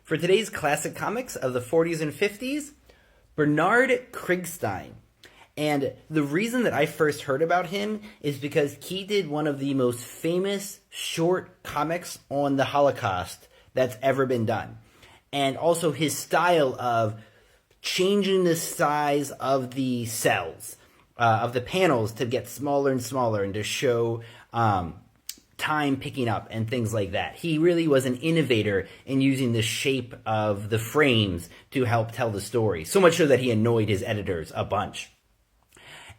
For today's classic comics of the 40s and 50s, Bernard Krigstein. And the reason that I first heard about him is because he did one of the most famous short comics on the Holocaust that's ever been done. And also his style of changing the size of the cells, of the panels to get smaller and smaller and to show time picking up and things like that. He really was an innovator in using the shape of the frames to help tell the story. So much so that he annoyed his editors a bunch.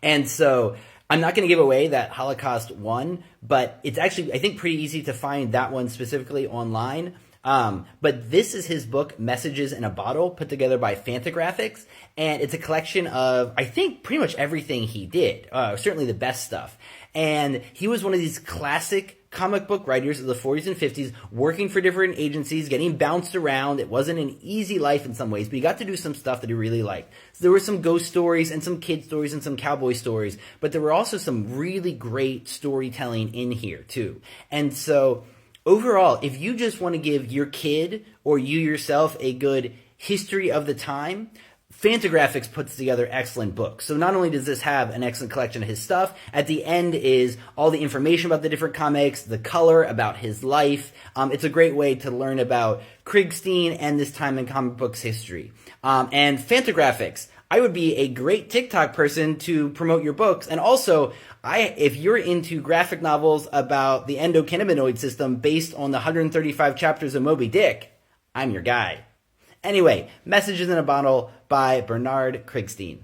And so I'm not going to give away that Holocaust one, but it's actually, I think, pretty easy to find that one specifically online. But this is his book, Messages in a Bottle, put together by Fantagraphics. And it's a collection of, I think, pretty much everything he did. Certainly the best stuff. And he was one of these classic comic book writers of the 40s and 50s, working for different agencies, getting bounced around. It wasn't an easy life in some ways, but he got to do some stuff that he really liked. So there were some ghost stories and some kid stories and some cowboy stories, but there were also some really great storytelling in here too. And so overall, if you just want to give your kid or you yourself a good history of the time, Fantagraphics puts together excellent books. So not only does this have an excellent collection of his stuff, at the end is all the information about the different comics, the color about his life. It's a great way to learn about Krigstein and this time in comic books history. And Fantagraphics, I would be a great TikTok person to promote your books. And also, if you're into graphic novels about the endocannabinoid system based on the 135 chapters of Moby Dick, I'm your guy. Anyway, Messages in a Bottle by Bernard Krigstein.